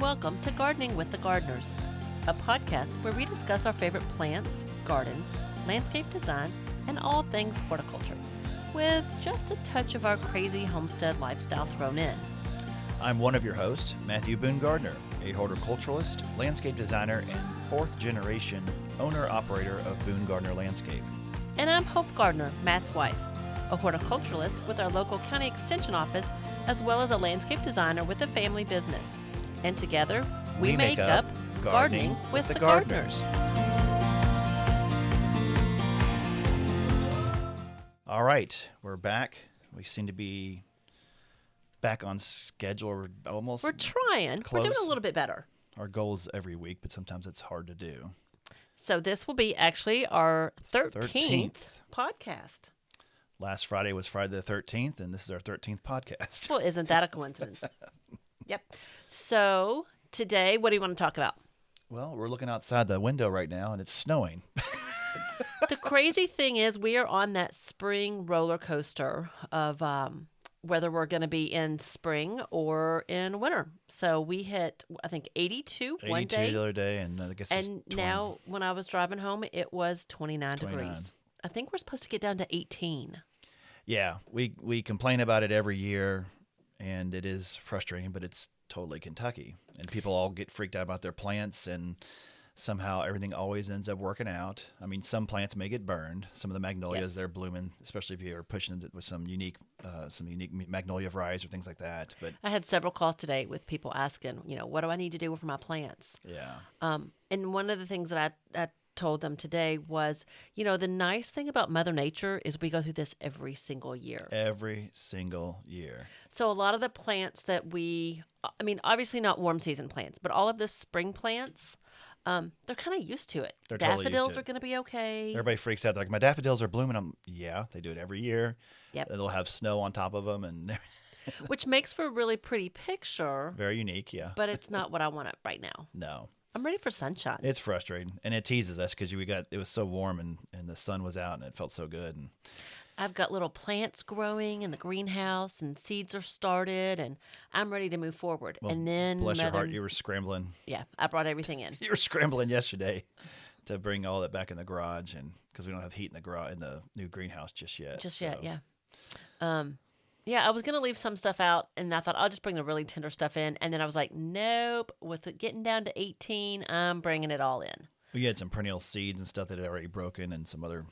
welcome to Gardening with the Gardeners, a podcast where we discuss our favorite plants, gardens, landscape designs, and all things horticulture, with just a touch of our crazy homestead lifestyle thrown in. I'm one of your hosts, Matthew Boone Gardner, a horticulturalist, landscape designer, and fourth-generation owner-operator of Boone Gardner Landscape. And I'm Hope Gardner, Matt's wife, a horticulturalist with our local county extension office, as well as a landscape designer with a family business. And together, we make up Gardening with the Gardeners. All right, we're back. We seem to be back on schedule. We're trying. Close. We're doing a little bit better. Our goal is every week, but sometimes it's hard to do. So this will be actually our 13th podcast. Last Friday was Friday the 13th, and this is our 13th podcast. Well, isn't that a coincidence? Yep. So today, what do you want to talk about? Well, we're looking outside the window right now, and it's snowing. The crazy thing is we are on that spring roller coaster of whether we're going to be in spring or in winter. So we hit, I think, 82 one day. 82 the other day, and I guess and now when I was driving home, it was 29 degrees. I think we're supposed to get down to 18. Yeah, we complain about it every year, and it is frustrating, but it's totally Kentucky. And people all get freaked out about their plants, and somehow everything always ends up working out. I mean, some plants may get burned. Some of the magnolias, Yes. they're blooming, especially if you're pushing it with some unique magnolia varieties or things like that. But I had several calls today with people asking, what do I need to do for my plants? yeah. And one of the things that I told them today was, the nice thing about Mother Nature is we go through this every single year. Every single year. So a lot of the plants that obviously not warm season plants, but all of the spring plants, they're kind of used to it. They're totally Daffodils used to it. are going to be okay. Everybody freaks out. They're like, my daffodils are blooming. Yeah, they do it every year. Yep. They'll have snow on top of them, and Which makes for a really pretty picture. very unique, yeah. But it's not what I want right now. No. I'm ready for sunshine. It's frustrating, and it teases us because it was so warm and the sun was out and it felt so good. And I've got little plants growing in the greenhouse and seeds are started and I'm ready to move forward. well, and then bless your heart, you were scrambling. Yeah, I brought everything in. You were scrambling yesterday to bring all that back in the garage, and because we don't have heat in the new greenhouse just yet. Yeah. Yeah, I was going to leave some stuff out, and I thought I'll just bring the really tender stuff in. And then I was like, nope, with it getting down to 18, I'm bringing it all in. We had some perennial seeds and stuff that had already broken, and some other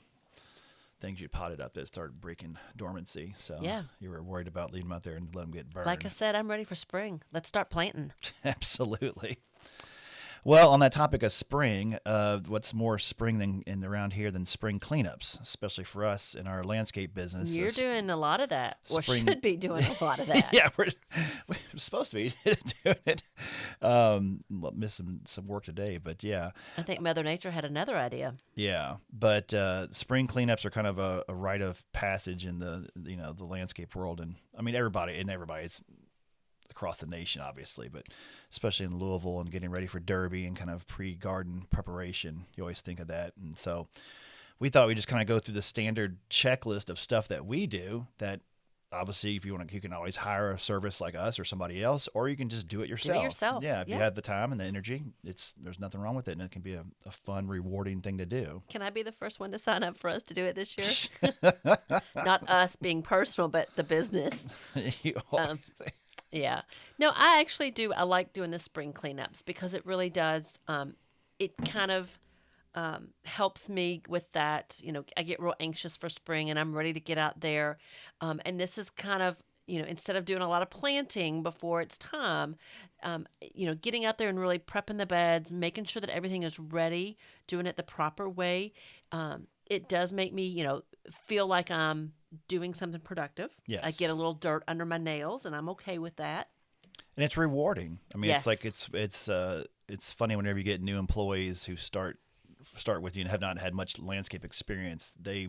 things you potted up that started breaking dormancy. So yeah. You were worried about leaving them out there and let them get burned. Like I said, I'm ready for spring. Let's start planting. Absolutely. Well, on that topic of spring, what's more spring around here than spring cleanups, especially for us in our landscape business. You're doing a lot of that, or spring- should be doing a lot of that. Yeah, we're supposed to be doing it. Missing some work today, but yeah. I think Mother Nature had another idea. Yeah, but spring cleanups are kind of a rite of passage in the the landscape world, and I mean everybody's across the nation, obviously, but especially in Louisville and getting ready for Derby and kind of pre-garden preparation, you always think of that. And so we thought we'd just kind of go through the standard checklist of stuff that we do that obviously if you want to, you can always hire a service like us or somebody else, or you can just do it yourself. Do it yourself. Yeah, if you have the time and the energy, there's nothing wrong with it, and it can be a fun, rewarding thing to do. Can I be the first one to sign up for us to do it this year? Not us being personal, but the business. You always say. Yeah. No, I actually do. I like doing the spring cleanups because it really does. It kind of helps me with that. I get real anxious for spring and I'm ready to get out there. And this is kind of, instead of doing a lot of planting before it's time, getting out there and really prepping the beds, making sure that everything is ready, doing it the proper way. It does make me, feel like I'm doing something productive. Yes. I get a little dirt under my nails and I'm okay with that. And it's rewarding. I mean, Yes. it's like it's funny whenever you get new employees who start with you and have not had much landscape experience. They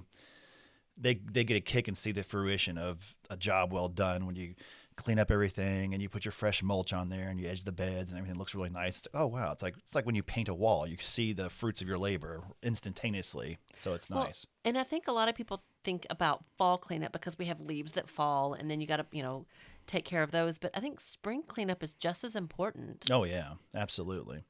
get a kick and see the fruition of a job well done when you clean up everything, and you put your fresh mulch on there, and you edge the beds, and everything looks really nice. It's, oh wow, it's like when you paint a wall, you see the fruits of your labor instantaneously. So it's Well, nice. and I think a lot of people think about fall cleanup because we have leaves that fall and then you got to, take care of those. But I think spring cleanup is just as important. Oh yeah, absolutely.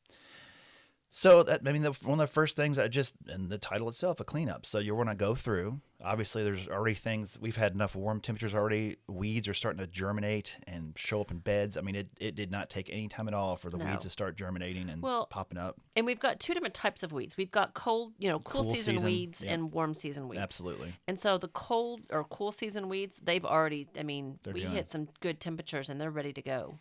So that, I mean, one of the first things I just in the title itself, a cleanup. So you want to go through. Obviously, there's already things we've had enough warm temperatures already. Weeds are starting to germinate and show up in beds. I mean, it did not take any time at all for the weeds No. to start germinating and Well, popping up. and we've got two different types of weeds. We've got cool Cool season season, weeds yep, and warm season weeds. absolutely. And so the cold or cool season weeds, they've already, They're we doing. hit some good temperatures and they're ready to go.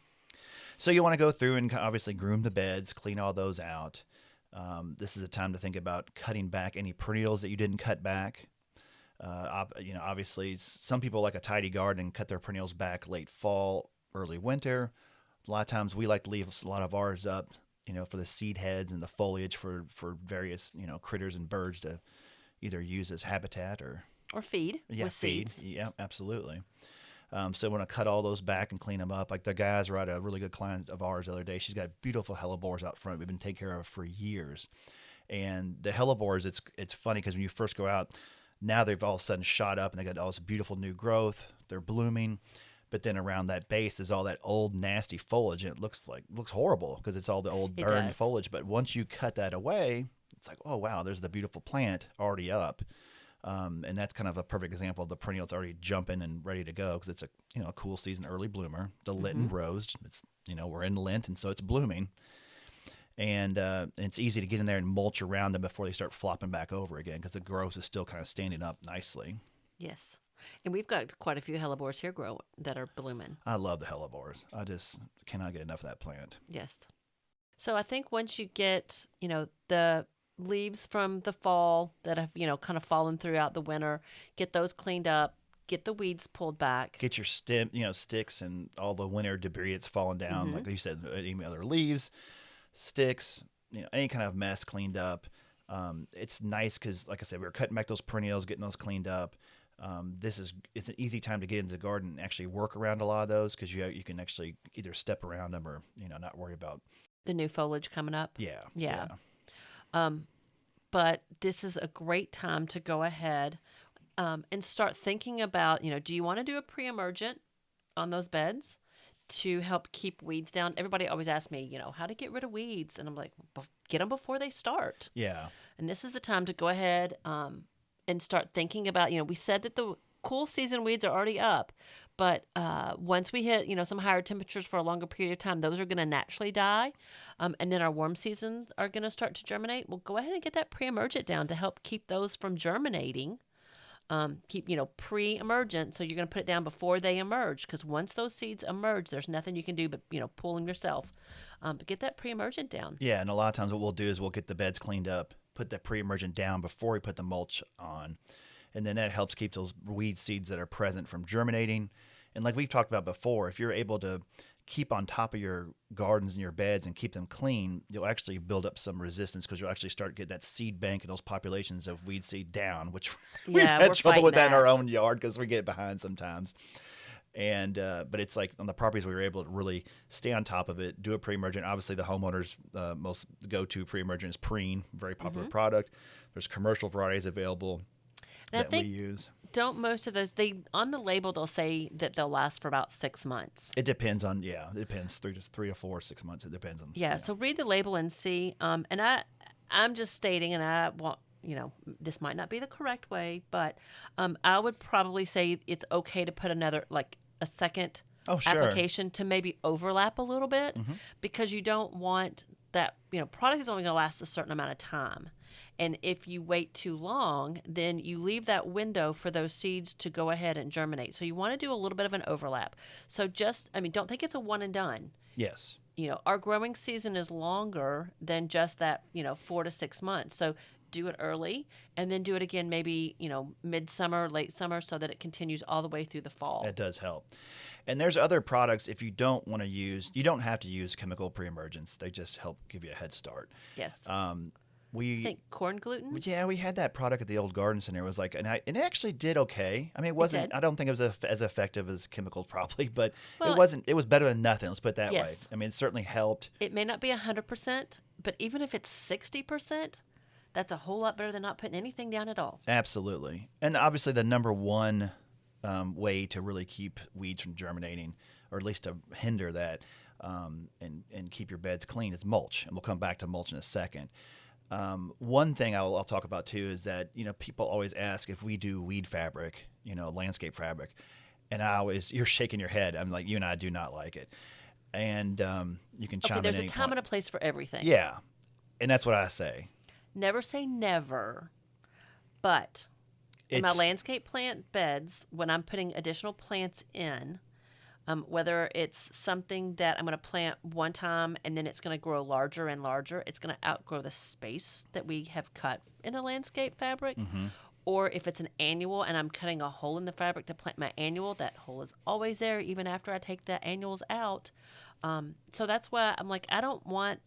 So you want to go through and obviously groom the beds, clean all those out. This is a time to think about cutting back any perennials that you didn't cut back. Obviously, some people like a tidy garden and cut their perennials back late fall, early winter. A lot of times we like to leave a lot of ours up, for the seed heads and the foliage for various, critters and birds to either use as habitat or Or feed with feed. seeds. Yeah, absolutely. So we're going to cut all those back and clean them up. Like the guys were at a really good client of ours the other day. She's got beautiful hellebores out front. We've been taking care of for years. And the hellebores, it's funny because when you first go out, now they've all of a sudden shot up and they got all this beautiful new growth. They're blooming. But then around that base is all that old nasty foliage, and it looks horrible because it's all the old It burned does. foliage. But once you cut that away, it's like, oh wow, there's the beautiful plant already up. And that's kind of a perfect example of the perennial. It's already jumping and ready to go because it's a cool season early bloomer. The Lenten rose. It's we're in Lent, and so it's blooming, and it's easy to get in there and mulch around them before they start flopping back over again because the growth is still kind of standing up nicely. Yes. And we've got quite a few hellebores here growing that are blooming. I love the hellebores. I just cannot get enough of that plant. Yes. So I think once you get, the leaves from the fall that have, kind of fallen throughout the winter, get those cleaned up, get the weeds pulled back. Get your sticks and all the winter debris that's fallen down, like you said, any other leaves, sticks, any kind of mess cleaned up. It's nice because, like I said, we were cutting back those perennials, getting those cleaned up. It's an easy time to get into the garden and actually work around a lot of those because you can actually either step around them or not worry about The new foliage coming up. yeah. Yeah. But this is a great time to go ahead and start thinking about, do you want to do a pre-emergent on those beds to help keep weeds down? Everybody always asks me, how to get rid of weeds. And I'm like, get them before they start. Yeah. And this is the time to go ahead and start thinking about, we said that the cool season weeds are already up, but once we hit, some higher temperatures for a longer period of time, those are going to naturally die. And then our warm seasons are going to start to germinate. Well, go ahead and get that pre-emergent down to help keep those from germinating. Keep, pre-emergent. So you're going to put it down before they emerge, because once those seeds emerge, there's nothing you can do but, pull them yourself. But get that pre-emergent down. Yeah, and a lot of times what we'll do is we'll get the beds cleaned up, put the pre-emergent down before we put the mulch on. And then that helps keep those weed seeds that are present from germinating. And like we've talked about before, if you're able to keep on top of your gardens and your beds and keep them clean, you'll actually build up some resistance because you'll actually start getting that seed bank and those populations of weed seed down, which we've Yeah, had we're trouble with that in our fighting own yard because we get behind sometimes. And but it's like on the properties we were able to really stay on top of it, do a pre-emergent. Obviously, the homeowners' most go-to pre-emergent is Preen, very popular product. There's commercial varieties available And I that we think, use. don't most of those, on the label, they'll say that they'll last for about 6 months. It depends on it depends 3 to 4 6 months. It depends on Yeah, so read the label and see. And I'm just stating, and I want, this might not be the correct way, but I would probably say it's okay to put a second Oh, sure. application to maybe overlap a little bit, because you don't want that, product is only going to last a certain amount of time. And if you wait too long, then you leave that window for those seeds to go ahead and germinate. So you want to do a little bit of an overlap. So don't think it's a one and done. Yes. Our growing season is longer than just that, 4 to 6 months. So do it early and then do it again maybe, midsummer, late summer, so that it continues all the way through the fall. That does help. And there's other products if you don't want to use, you don't have to use chemical pre-emergents. They just help give you a head start. Yes. We Think corn gluten? Yeah, we had that product at the old garden center. It was like, and it actually did okay. I mean, it It wasn't. did. I don't think it was as effective as chemicals probably, but it Well, wasn't. It was better than nothing. Let's put it that way. yes. I mean, it certainly helped. It may not be 100%, but even if it's 60%, that's a whole lot better than not putting anything down at all. Absolutely, and obviously the number one way to really keep weeds from germinating, or at least to hinder that, and keep your beds clean is mulch. And we'll come back to mulch in a second. One thing I'll talk about too is that people always ask if we do weed fabric, landscape fabric, and you're shaking your head. I'm like, you and I do not like it, and you can Okay, chime in there's a any time point. and a place for everything. Yeah, and that's what I say. Never say never, but in my It's landscape plant beds, when I'm putting additional plants in, whether it's something that I'm going to plant one time and then it's going to grow larger and larger, it's going to outgrow the space that we have cut in the landscape fabric. Or if it's an annual and I'm cutting a hole in the fabric to plant my annual, that hole is always there even after I take the annuals out. So that's why I'm like, I don't want.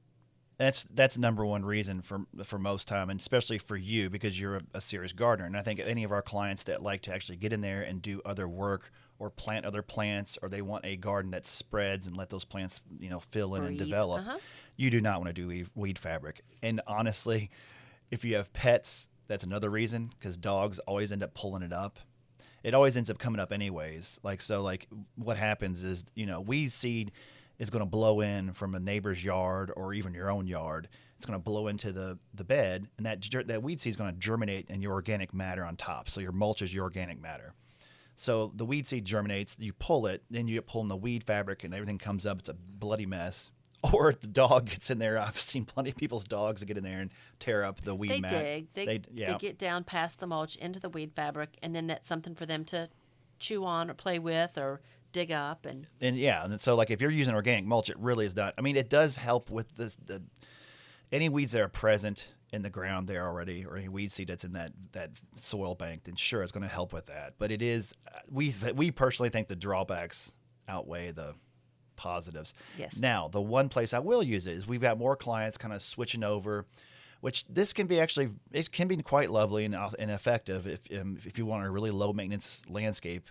that's number one reason for most time, and especially for you because you're a serious gardener. And I think any of our clients that like to actually get in there and do other work or plant other plants, or they want a garden that spreads and let those plants fill in and Breathe. develop, Uh-huh. you do not want to do weed fabric. And honestly, if you have pets, that's another reason, because dogs always end up pulling it up. It always ends up coming up anyways. Like what happens is weed seed is going to blow in from a neighbor's yard or even your own yard. It's going to blow into the bed, and that weed seed is going to germinate in your organic matter on top. So your mulch is your organic matter. So the weed seed germinates, you pull it, then you get pulling the weed fabric, and everything comes up. It's a bloody mess. Or the dog gets in there. I've seen plenty of people's dogs that get in there and tear up the weed They mat. dig. They Yeah. get down past the mulch into the weed fabric, and then that's something for them to chew on or play with or dig up. And so like if you're using organic mulch, it really is not. I mean, it does help with the any weeds that are present in the ground there already, or any weed seed that's in that soil bank, then sure, it's going to help with that. But it is we personally think the drawbacks outweigh the positives. Yes. Now, the one place I will use it is we've got more clients kind of switching over, which this can be it can be quite lovely and effective if you want a really low maintenance landscape,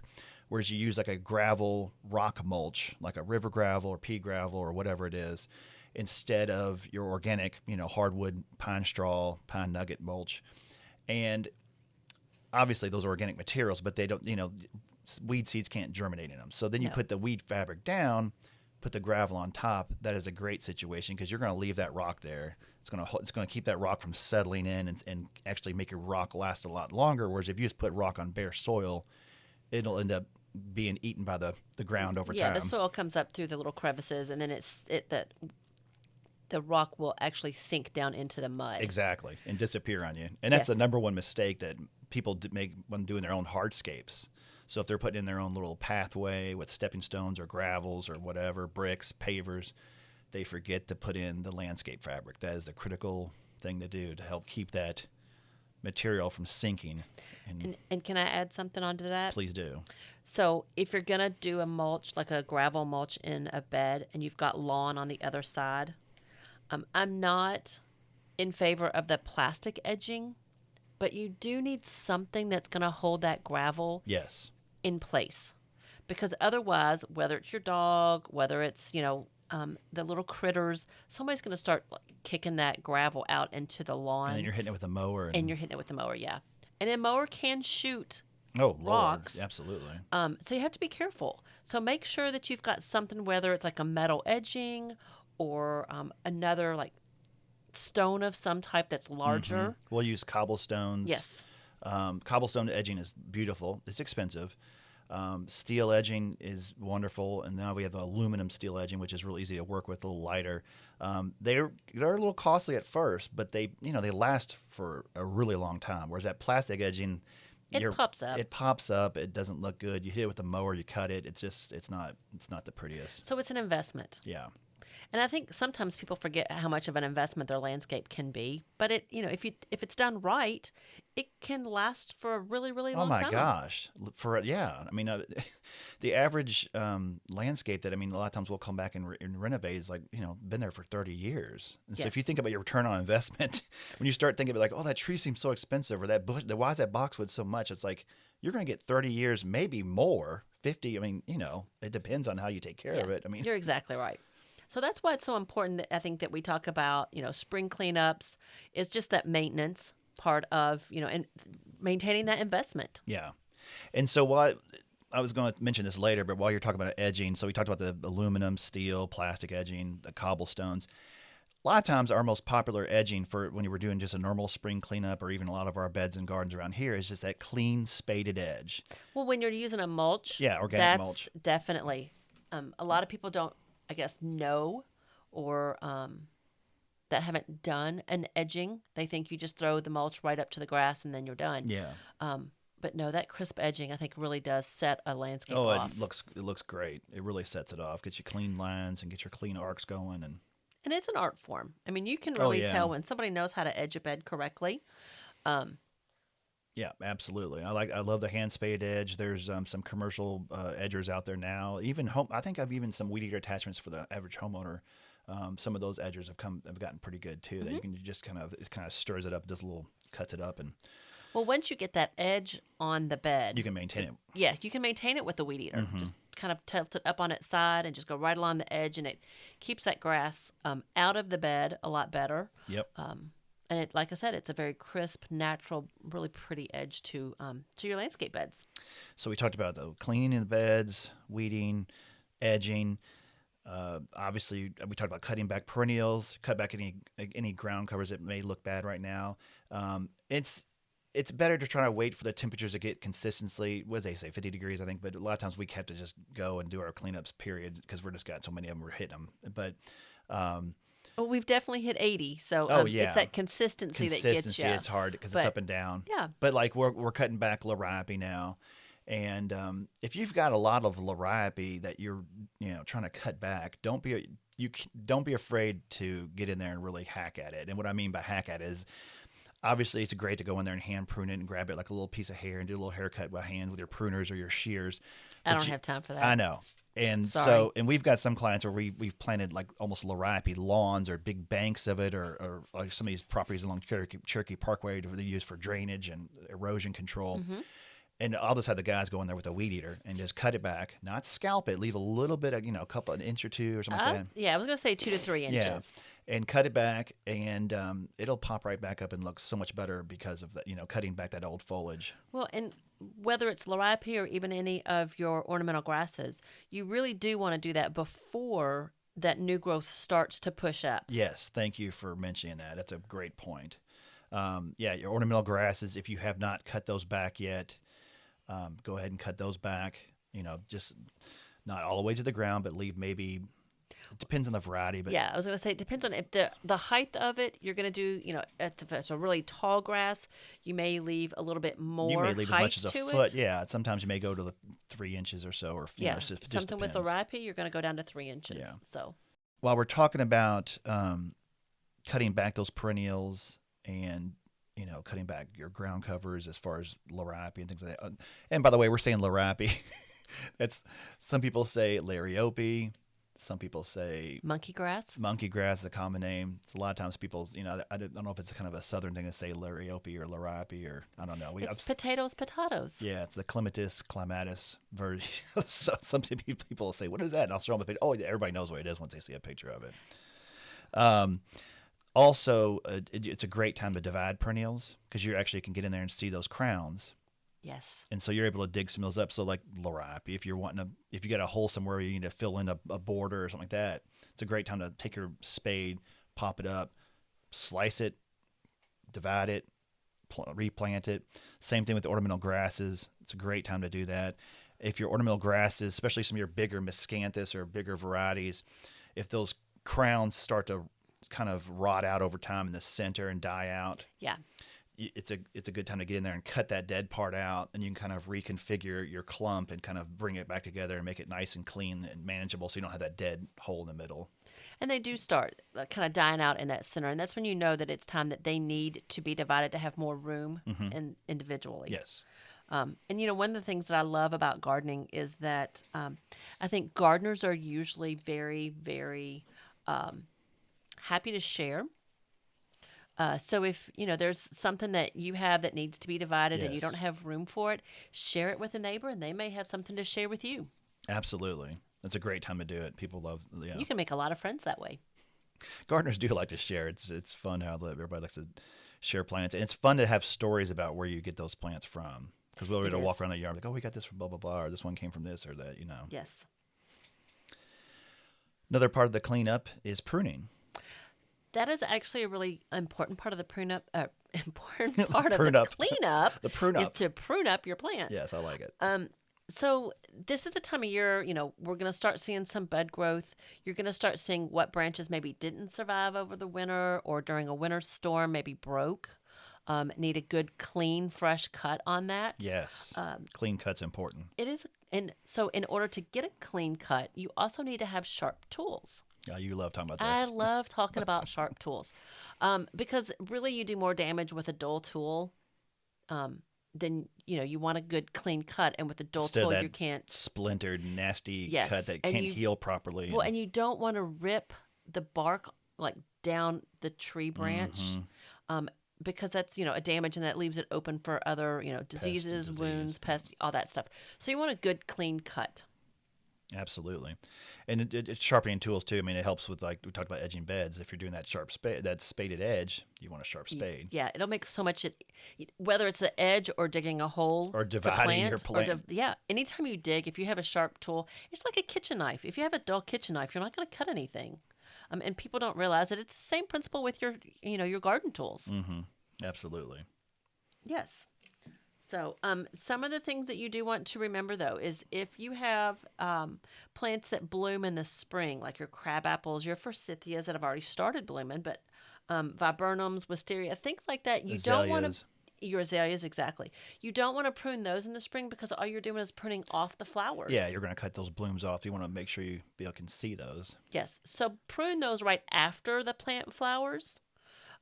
whereas you use like a gravel rock mulch, like a river gravel or pea gravel or whatever it is, instead of your organic, hardwood pine straw, pine nugget mulch. And obviously those are organic materials, but they don't, weed seeds can't germinate in them. So then you No. put the weed fabric down, put the gravel on top. That is a great situation because you're going to leave that rock there. It's going to keep that rock from settling in and actually make your rock last a lot longer. Whereas if you just put rock on bare soil, it'll end up being eaten by the ground over Yeah, time. the soil comes up through the little crevices, and then the rock will actually sink down into the mud. Exactly, and disappear on you. And that's Yes. the number one mistake that people make when doing their own hardscapes. So if they're putting in their own little pathway with stepping stones or gravels or whatever, bricks, pavers, they forget to put in the landscape fabric. That is the critical thing to do to help keep that material from sinking. And can I add something onto that? Please do. So if you're going to do a mulch, like a gravel mulch in a bed, and you've got lawn on the other side, I'm not in favor of the plastic edging, but you do need something that's going to hold that gravel Yes. in place. Because otherwise, whether it's your dog, whether it's, the little critters, somebody's going to start kicking that gravel out into the lawn. And then you're hitting it with a mower. And you're hitting it with the mower, yeah. And a mower can shoot oh, rocks. Lord, absolutely. So you have to be careful. So make sure that you've got something, whether it's like a metal edging or another like stone of some type that's larger. We'll use cobblestones. Yes. Cobblestone edging is beautiful. It's expensive. Steel edging is wonderful, and now we have aluminum steel edging, which is real easy to work with, a little lighter. They're a little costly at first, but they last for a really long time. Whereas that plastic edging, It pops up. It pops up. It doesn't look good. You hit it with a mower, you cut it. It's not the prettiest. So it's an investment. Yeah. And I think sometimes people forget how much of an investment their landscape can be. But it, if it's done right, it can last for a really, really Oh long my time. gosh! Yeah, I mean, the average landscape that, I mean, a lot of times we'll come back and renovate is like, been there for 30 years. And so if you Yes. think about your return on investment, when you start thinking about like, oh, that tree seems so expensive, or that bush, why is that boxwood so much? It's like you're going to get 30 years, maybe more, 50. I mean, it depends on how you take care Yeah, of it. I mean, you're exactly right. So that's why it's so important that I think that we talk about, spring cleanups is just that maintenance part of, and maintaining that investment. yeah. And so what I was going to mention this later, but while you're talking about edging, so we talked about the aluminum, steel, plastic edging, the cobblestones. A lot of times, our most popular edging for when you were doing just a normal spring cleanup, or even a lot of our beds and gardens around here, is just that clean spaded edge. Well, when you're using a mulch, Yeah, organic that's mulch. definitely, a lot of people don't, I guess, know or that haven't done an edging. They think you just throw the mulch right up to the grass and then you're done. Yeah. Um, but no, that crisp edging, I think, really does set a landscape Oh, off. it looks great. It really sets it off. Gets you clean lines and get your clean arcs going. And And it's an art form. I mean, you can oh really yeah, tell when somebody knows how to edge a bed correctly. Um, yeah, absolutely. I love the hand spade edge. There's some commercial edgers out there now. Even home, I think I've even some weed eater attachments for the average homeowner. Some of those edgers have gotten pretty good too. That mhm. you can just kind of stirs it up, just a little cuts it up, and Well, once you get that edge on the you bed, can maintain it. yeah, you can maintain it with the weed eater. Hmm. Just kind of tilt it up on its side and just go right along the edge, and it keeps that grass out of the bed a lot better. Yep. And it, like I said, it's a very crisp, natural, really pretty edge to your landscape beds. So we talked about the cleaning the beds, weeding, edging. Obviously, we talked about cutting back perennials, cut back any ground covers that may look bad right now. It's better to try to wait for the temperatures to get consistently. What do they say, 50 degrees, I think. But a lot of times we have to just go and do our cleanups, period, because we're just got so many of them. We're hitting them. But um, Well, we've definitely hit 80, so oh it's yeah, that consistency that gets consistency. you. It's hard because it's But up and down. yeah, But like we're cutting back larapi now, and if you've got a lot of larapi that you're trying to cut back, don't be afraid to get in there and really hack at it. And what I mean by hack at it is, obviously it's great to go in there and hand prune it and grab it like a little piece of hair and do a little haircut by hand with your pruners or your shears. I But don't have time for I that. know. And Sorry. and we've got some clients where we've planted like almost larapi lawns or big banks of it, or like some of these properties along Cherokee Parkway they use for drainage and erosion control. Hmm. And I'll just have the guys go in there with a weed eater and just cut it back, not scalp it, leave a little bit of, a couple, an inch or two or something like that. Yeah, I was gonna say 2 to 3 Yeah. inches. And cut it back, and it'll pop right back up and look so much better because of that, cutting back that old foliage. Well, and whether it's larapi or even any of your ornamental grasses, you really do want to do that before that new growth starts to push up. Yes, thank you for mentioning that. That's a great point. Yeah, your ornamental grasses, if you have not cut those back yet, go ahead and cut those back. Just not all the way to the ground, but leave maybe. It depends on the variety, but Yeah, I was gonna say it depends on if the height of it. You're gonna do, if it's a really tall grass, you may leave a little bit you more may leave as height much as a to foot. it. Yeah, sometimes you may go to the 3 inches or so, or Yeah, it just something with depends. larapi, you're gonna go down to 3 inches. Yeah. So While we're talking about cutting back those perennials and cutting back your ground covers as far as larapi and things like that. And by the way, we're saying larapi. That's some people say lariopy. Some people say monkey grass. monkey grass is a common name. It's a lot of times people, I don't know if it's kind of a southern thing to say lariopy or larapi, or I don't know. It's potatoes. Yeah, it's the clematis version. So some people will say, "What is that?" And I'll show them a picture. Oh, yeah, everybody knows what it is once they see a picture of it. Um, Also, it's a great time to divide perennials because you actually can get in there and see those crowns, Yes. and so you're able to dig some of those up. So like larapi, if you got a hole somewhere you need to fill in a border or something like that, it's a great time to take your spade, pop it up, slice it, divide it, replant it. Same thing with the ornamental grasses. It's a great time to do that. If your ornamental grasses, especially some of your bigger miscanthus or bigger varieties, if those crowns start to kind of rot out over time in the center and die out, Yeah. it's a good time to get in there and cut that dead part out, and you can kind of reconfigure your clump and kind of bring it back together and make it nice and clean and manageable, so you don't have that dead hole in the middle. And they do start kind of dying out in that center, and that's when you know that it's time that they need to be divided to have more room Hmm. and individually. Yes. And one of the things that I love about gardening is that I think gardeners are usually very, very happy to share. So if there's something that you have that needs to be divided and you don't Yes. have room for it, share it with a neighbor, and they may have something to share with you. Absolutely. It's a great time to do it. People love, You can make a lot of friends that way. gardeners do like to share. It's fun how everybody likes to share plants, and it's fun to have stories about where you get those plants from. Because we'll be It able to walk is. around the yard like, oh, we got this from blah blah blah, or this one came from this or that. Yes. Another part of the cleanup is pruning. That is actually a really important part of the prune up. Important part of the Prune up. cleanup The prune is up. to prune up your plants. Yes, I like it. So this is the time of year, we're going to start seeing some bud growth. You're going to start seeing what branches maybe didn't survive over the winter or during a winter storm, maybe broke. Need a good, clean, fresh cut on that. Yes, clean cut's important. It is, and so in order to get a clean cut, you also need to have sharp tools. You love talking about I this. love talking about sharp tools, because really you do more damage with a dull tool then you want a good clean cut, and with the dull Instead of tool that you can't. splintered, nasty Yes, cut that and can't you heal properly. well, and you don't want to rip the bark like down the tree branch, Mhm. because that's a damage, and that leaves it open for other diseases, disease, wounds, yeah. pests, all that stuff. So you want a good clean cut. Absolutely, and it's sharpening tools too. I mean, it helps with, like we talked about, edging beds. If you're doing that that spaded edge, you want a sharp spade. Yeah, it'll make so much. Whether it's the edge or digging a hole Or to dividing your plant, plant. yeah, anytime you dig, if you have a sharp tool, it's like a kitchen knife. If you have a dull kitchen knife, you're not going to cut anything. And people don't realize that it's the same principle with your garden tools. Mm-hmm. Absolutely. Yes. So, some of the things that you do want to remember, though, is if you have plants that bloom in the spring, like your crab apples, your forsythias that have already started blooming, but viburnums, wisteria, things like that, you don't want to. Azaleas. Your azaleas, exactly. You don't want to prune those in the spring because all you're doing is pruning off the flowers. Yeah, you're going to cut those blooms off. You want to make sure you can see those. Yes. So prune those right after the plant flowers.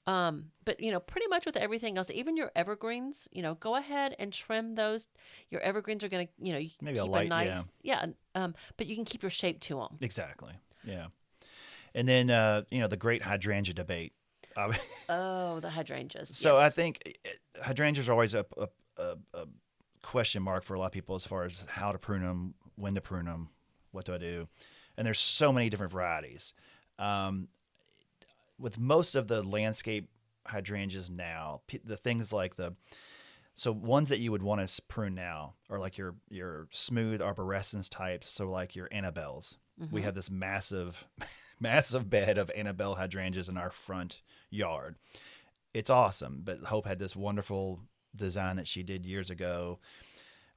But pretty much with everything else, even your evergreens, go ahead and trim those. Your evergreens are gonna, you can Maybe a keep light, nice, yeah. But you can keep your shape to them. Exactly. Yeah. And then the great hydrangea debate. Oh, the hydrangeas. So yes. I think hydrangeas are always a question mark for a lot of people as far as how to prune them, when to prune them, what do I do, and there's so many different varieties. With most of the landscape hydrangeas now, the things like so ones that you would want to prune now are like your smooth arborescens types. So like your Annabelles. Mm-hmm. We have this massive, massive bed of Annabelle hydrangeas in our front yard. It's awesome. But Hope had this wonderful design that she did years ago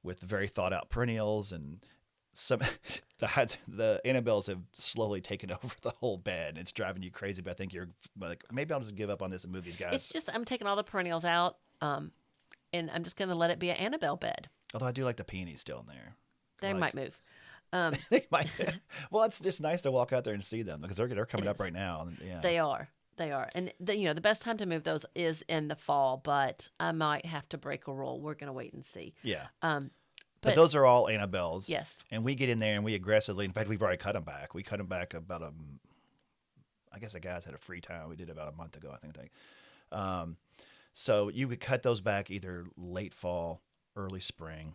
with very thought out perennials, and some the Annabelles have slowly taken over the whole bed. It's driving you crazy, but I think you're like, maybe I'll just give up on this and move these guys. It's just I'm taking all the perennials out, and I'm just gonna let it be an Annabelle bed. Although I do like the peonies still in there. They might move. They might. Well, it's just nice to walk out there and see them because they're coming It up is. right now. Yeah. They are. They are. And the best time to move those is in the fall, but I might have to break a rule. We're gonna wait and see. Yeah. But those are all Annabelles. yes. And we get in there and we aggressively, in fact, we've already cut them back. We cut them back about I guess the guys had a free time. We did about a month ago, I think. So you could cut those back either late fall, early spring.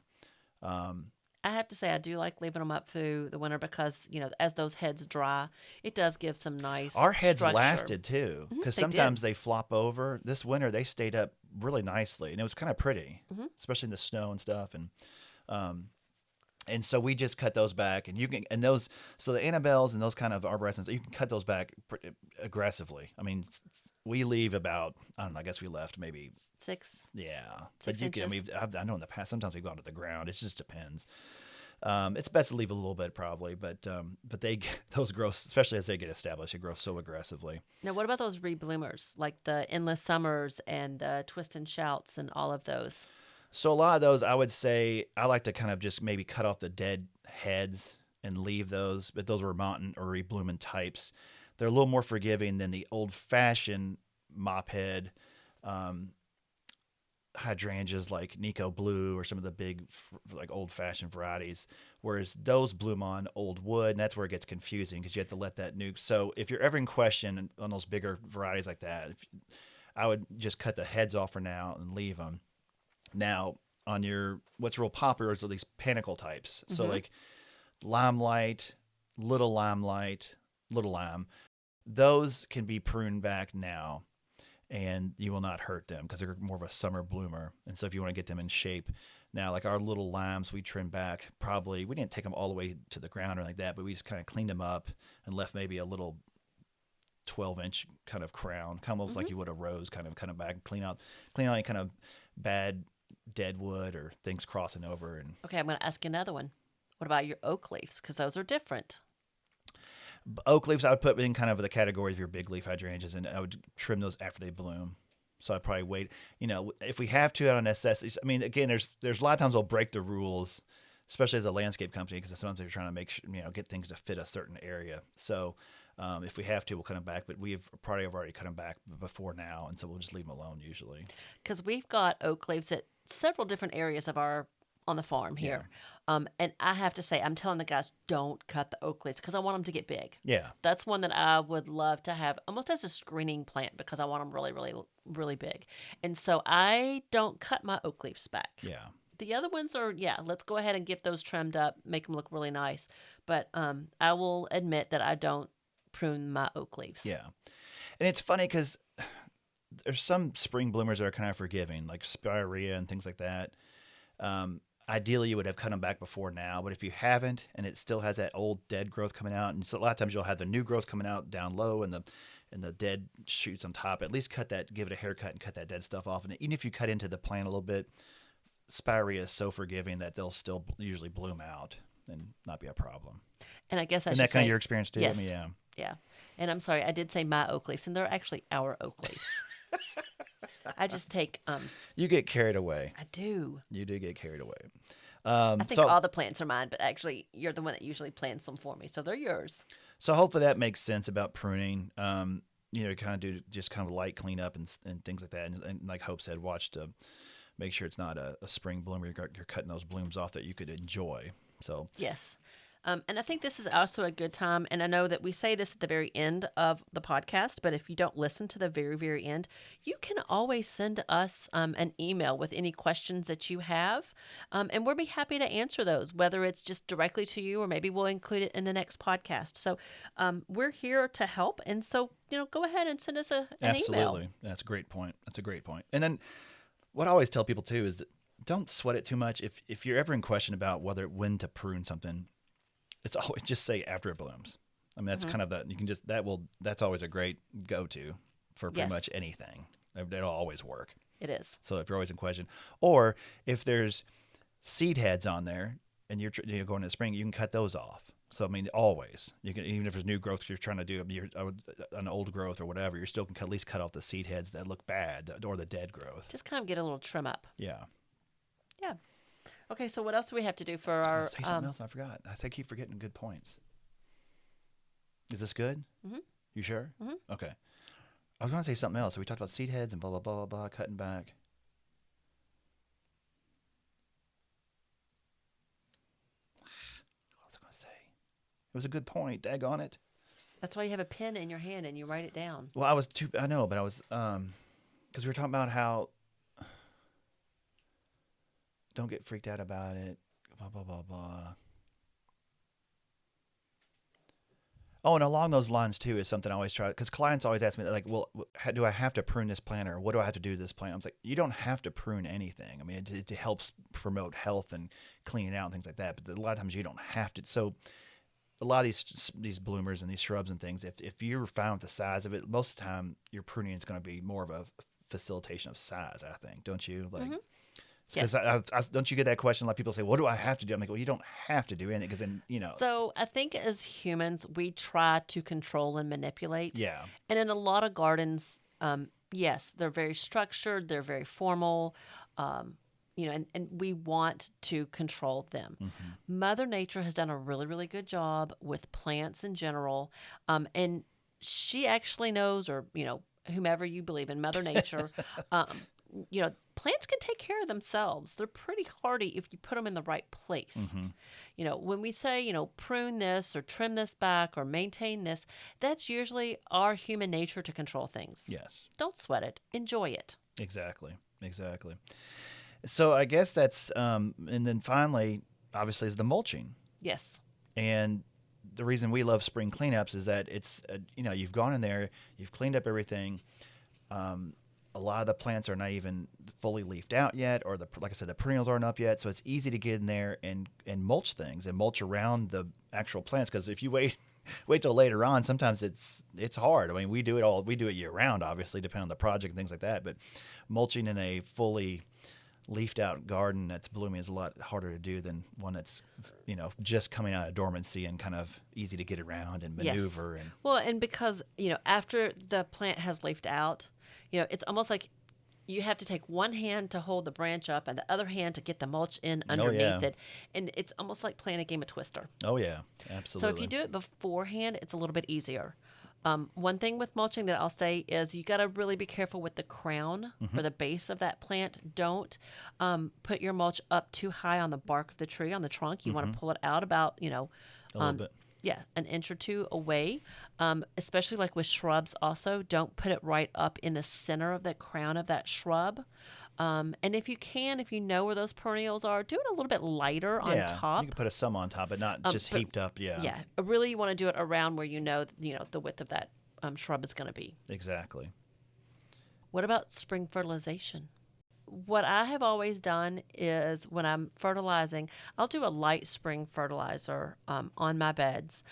I have to say I do like leaving them up through the winter because, as those heads dry, it does give some nice Our heads structure. lasted too, because they sometimes did. they flop over. This winter they stayed up really nicely, and it was kind of pretty, especially in the snow and stuff. And so we just cut those back, and so the Annabelles and those kind of arborescens, you can cut those back aggressively. I mean, we leave about, I don't know, I guess we left maybe 6. yeah, 6 but you can. I mean, inches. I know in the past sometimes we've gone to the ground. It just depends. It's best to leave a little bit probably, but those grow, especially as they get established, they grow so aggressively. Now, what about those rebloomers, like the endless summers and the twist and shouts and all of those? So a lot of those, I would say, I like to kind of just maybe cut off the dead heads and leave those, but those were mountain or reblooming types. they're a little more forgiving than the old fashioned mop head hydrangeas like Nico Blue or some of the big like old fashioned varieties. Whereas those bloom on old wood, and that's where it gets confusing because you have to let that nuke. So if you're ever in question on those bigger varieties like that, I would just cut the heads off for now and leave them. Now on your what's real popular is these panicle types. So like limelight, limelight, little lime, those can be pruned back now and you will not hurt them because they're more of a summer bloomer. And so if you want to get them in shape, now like our little limes we trimmed back, probably we didn't take them all the way to the ground or like that, but we just kind of cleaned them up and left maybe a little 12-inch kind of crown, kind of almost like you would a rose, kind of back and clean out any kind of bad dead wood or things crossing over. And Okay, I'm going to ask you another one. What about your oak leaves? Because those are different. oak leaves I would put in kind of the category of your big leaf hydrangeas, and I would trim those after they bloom. So I'd probably wait. If we have to out of necessity. I mean, again, there's a lot of times we'll break the rules, especially as a landscape company, because sometimes they're trying to make sure, get things to fit a certain area. So if we have to, we'll cut them back. But we've probably already cut them back before now, and so we'll just leave them alone usually. Because we've got oak leaves at several different areas of our on the farm here. And I have to say, I'm telling the guys, don't cut the oak leaves because I want them to get big. Yeah. That's one that I would love to have almost as a screening plant because I want them really, really, really big. And so I don't cut my oak leaves back. Yeah. The other ones are, let's go ahead and get those trimmed up, make them look really nice. But I will admit that I don't prune my oak leaves. Yeah. And it's funny because there's some spring bloomers that are kind of forgiving, like spirea and things like that. Ideally, you would have cut them back before now, but if you haven't and it still has that old dead growth coming out, and so a lot of times you'll have the new growth coming out down low and the dead shoots on top, at least cut that, give it a haircut and cut that dead stuff off. And even if you cut into the plant a little bit, spirea is so forgiving that they'll still usually bloom out and not be a problem. And I guess I Isn't should that kind say, of your experience too? yes. I mean, yeah. Yeah. And I'm sorry, I did say my oak leaves, and they're actually our oak leaves. I just take You get carried away. I do. You do get carried away. I think all the plants are mine, but actually you're the one that usually plants them for me, so they're yours. So hopefully that makes sense about pruning. Kind of do just kind of light cleanup and things like that. And like Hope said, watch to make sure it's not a spring bloom where you're cutting those blooms off that you could enjoy. So yes. And I think this is also a good time. And I know that we say this at the very end of the podcast, but if you don't listen to the very, very end, you can always send us an email with any questions that you have. And we'll be happy to answer those, whether it's just directly to you or maybe we'll include it in the next podcast. So we're here to help. And so, go ahead and send us an email. Absolutely. That's a great point. And then what I always tell people too is don't sweat it too much. If you're ever in question about when to prune something, it's always just say after it blooms. I mean, that's kind of that. You can just that's always a great go-to for pretty much anything. That'll always work. It is. So if you're always in question, or if there's seed heads on there and you're going to the spring, you can cut those off. So I mean, always you can, even if there's new growth you're trying to do, an old growth or whatever, you still can at least cut off the seed heads that look bad or the dead growth. Just kind of get a little trim up. Yeah. Yeah. Okay, so what else do we have to do for I was our? gonna say something else and I forgot. I keep forgetting good points. Is this good? Mm-hmm. You sure? Mm-hmm. Okay. I was going to say something else. So we talked about seed heads and blah, blah, blah, blah, blah, cutting back. What was I going to say? It was a good point. Daggone it. That's why you have a pen in your hand and you write it down. Well, I know, but I was, because we were talking about how don't get freaked out about it, blah, blah, blah, blah. Oh, and along those lines, too, is something I always try, because clients always ask me, like, well, do I have to prune this plant, or what do I have to do to this plant? I was like, you don't have to prune anything. I mean, it helps promote health and cleaning out and things like that, but a lot of times you don't have to. So a lot of these bloomers and these shrubs and things, if you're fine with the size of it, most of the time your pruning is going to be more of a facilitation of size, I think, don't you? Like, because don't you get that question? Like people say, what do I have to do? I'm like, well, you don't have to do anything because then, So I think as humans, we try to control and manipulate. Yeah. And in a lot of gardens, yes, they're very structured. They're very formal, and we want to control them. Mm-hmm. Mother Nature has done a really, really good job with plants in general. And she actually knows, or whomever you believe in, Mother Nature. Um, Plants can take care of themselves. They're pretty hardy if you put them in the right place. Mm-hmm. When we say, prune this or trim this back or maintain this, that's usually our human nature to control things. Yes. Don't sweat it. Enjoy it. Exactly. Exactly. So I guess that's, and then finally, obviously, is the mulching. Yes. And the reason we love spring cleanups is that it's, you've gone in there, you've cleaned up everything. A lot of the plants are not even fully leafed out yet, or like I said, the perennials aren't up yet. So it's easy to get in there and mulch things and mulch around the actual plants. Because if you wait till later on, sometimes it's hard. I mean, we do it year round, obviously, depending on the project and things like that. But mulching in a fully leafed out garden that's blooming is a lot harder to do than one that's just coming out of dormancy and kind of easy to get around and maneuver. Yes. And Well, and because, after the plant has leafed out, it's almost like you have to take one hand to hold the branch up and the other hand to get the mulch in underneath it. And it's almost like playing a game of Twister. Oh yeah, So if absolutely. you do it beforehand, it's a little bit easier. One thing with mulching that I'll say is you got to really be careful with the crown or the base of that plant. Don't put your mulch up too high on the bark of the tree, on the trunk. You want to pull it out about, A little bit. yeah, an inch or two away. Especially like with shrubs also, don't put it right up in the center of the crown of that shrub. And if you know where those perennials are, do it a little bit lighter on Yeah, you top. can put some on top, but not just but heaped up. Yeah, Yeah, really you want to do it around where the width of that shrub is going to be. exactly. What about spring fertilization? What I have always done is when I'm fertilizing, I'll do a light spring fertilizer on my beds.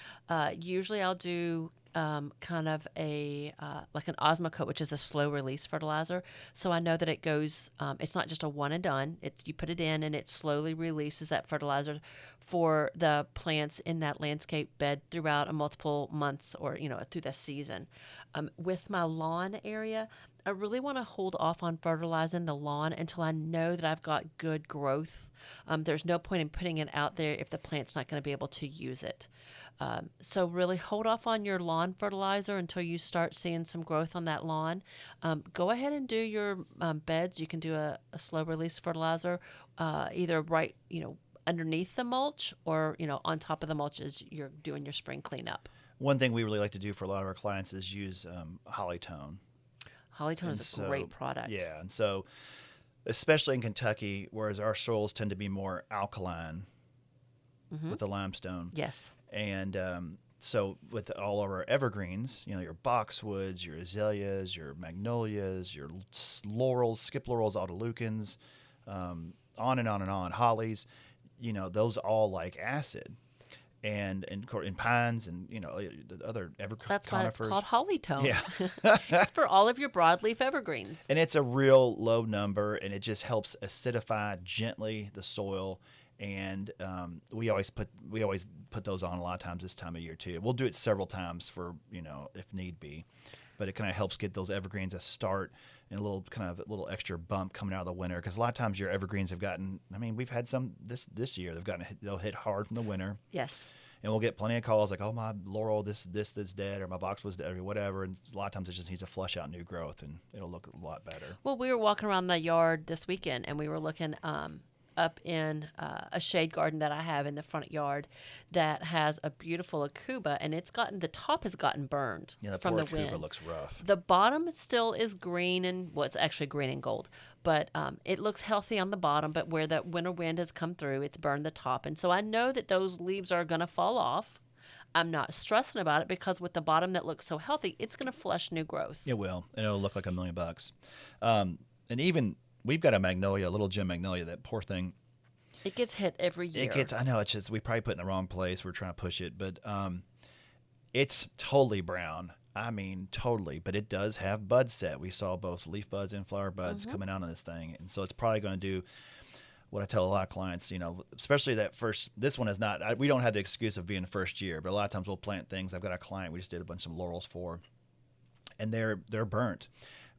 Usually I'll do kind of like an Osmocote, which is a slow release fertilizer. So I know that it goes, it's not just a one and done. It's you put it in and it slowly releases that fertilizer for the plants in that landscape bed throughout a multiple months or through the season. With my lawn area, I really want to hold off on fertilizing the lawn until I know that I've got good growth. There's no point in putting it out there if the plant's not going to be able to use it. So really hold off on your lawn fertilizer until you start seeing some growth on that lawn. Go ahead and do your beds. You can do a slow release fertilizer, either right, underneath the mulch or, on top of the mulch as you're doing your spring cleanup. One thing we really like to do for a lot of our clients is use Hollytone. Hollytone And is a great product. yeah, and so especially in Kentucky, whereas our soils tend to be more alkaline with the limestone. Yes. And so with all of our evergreens, your boxwoods, your azaleas, your magnolias, your laurels, skip laurels, autoleucans, on and on and on, hollies, those all like acid. And pines and the other That's why it's conifers. called Hollytone. Yeah. It's for all of your broadleaf evergreens. And it's a real low number, and it just helps acidify gently the soil. And we always put those on a lot of times this time of year too. We'll do it several times for if need be, but it kind of helps get those evergreens a start and a little extra bump coming out of the winter, because a lot of times your evergreens have gotten. I mean, we've had some this year. They'll hit hard from the winter. Yes. And we'll get plenty of calls like, "Oh, my laurel, this dead, or my box was dead, or whatever." And a lot of times it just needs to flush out new growth, and it'll look a lot better. Well, we were walking around the yard this weekend, and we were looking up in a shade garden that I have in the front yard that has a beautiful acuba, and the top has gotten burned Yeah, the from poor the wind. Cuba looks rough. The bottom still is green it's actually green and gold, but it looks healthy on the bottom. But where the winter wind has come through, it's burned the top, and so I know that those leaves are going to fall off. I'm not stressing about it because with the bottom that looks so healthy, it's going to flush new growth. It will, and it'll look like $1 million. And even we've got a magnolia, a little gem magnolia. That poor thing. It gets hit every year. I know, it's just we probably put it in the wrong place. We're trying to push it, but it's totally brown. I mean, totally. But it does have bud set. We saw both leaf buds and flower buds coming out on this thing, and so it's probably going to do what I tell a lot of clients. Especially that first. This one is not. We don't have the excuse of being the first year, but a lot of times we'll plant things. I've got a client we just did a bunch of laurels for, and they're burnt,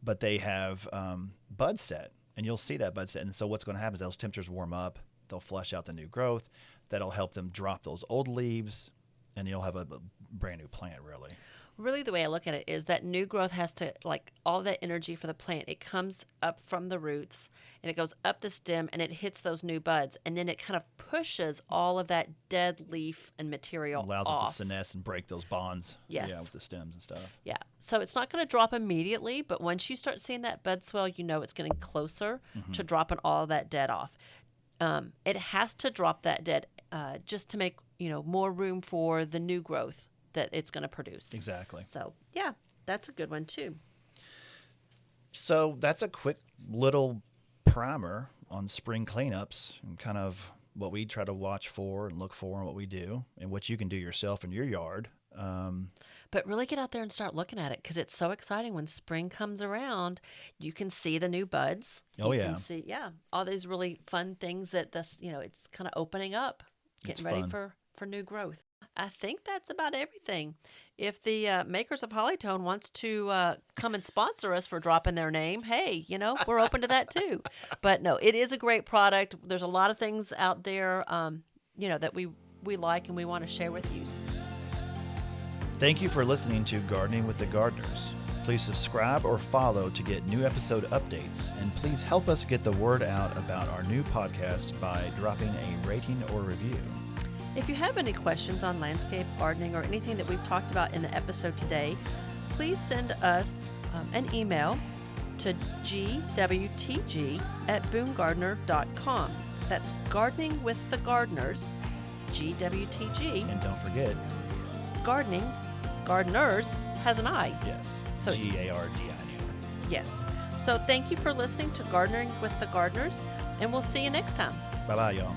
but they have bud set, and you'll see that bud set. And so what's going to happen is those temperatures warm up. They'll flush out the new growth. That'll help them drop those old leaves, and you'll have a brand new plant, really. Really, the way I look at it is that new growth has to, like, all that energy for the plant, it comes up from the roots and it goes up the stem and it hits those new buds. And then it kind of pushes all of that dead leaf and material Allows it to off. senesce and break those bonds. Yes. Yeah, with the stems and stuff. Yeah. So it's not going to drop immediately, but once you start seeing that bud swell, you know it's getting closer to dropping all that dead off. It has to drop that dead just to make, more room for the new growth that it's going to produce. Exactly. So, yeah, that's a good one too. So that's a quick little primer on spring cleanups and kind of what we try to watch for and look for and what we do and what you can do yourself in your yard. But really get out there and start looking at it because it's so exciting when spring comes around. You can see the new buds. Oh, You yeah. can see, all these really fun things that it's kind of opening up, getting ready fun. for new growth. I think that's about everything. If the makers of Hollytone wants to come and sponsor us for dropping their name, hey, we're open to that too. But no, it is a great product. There's a lot of things out there, that we like and we want to share with you. Thank you for listening to Gardening with the Gardeners. Please subscribe or follow to get new episode updates, and please help us get the word out about our new podcast by dropping a rating or review. If you have any questions on landscape gardening or anything that we've talked about in the episode today, please send us an email to gwtg@boomgardener.com. That's Gardening with the Gardeners, GWTG. And don't forget, Gardening, Gardeners has an I. yes, So it's- Gardi. Yes. So thank you for listening to Gardening with the Gardeners, and we'll see you next time. Bye-bye, y'all.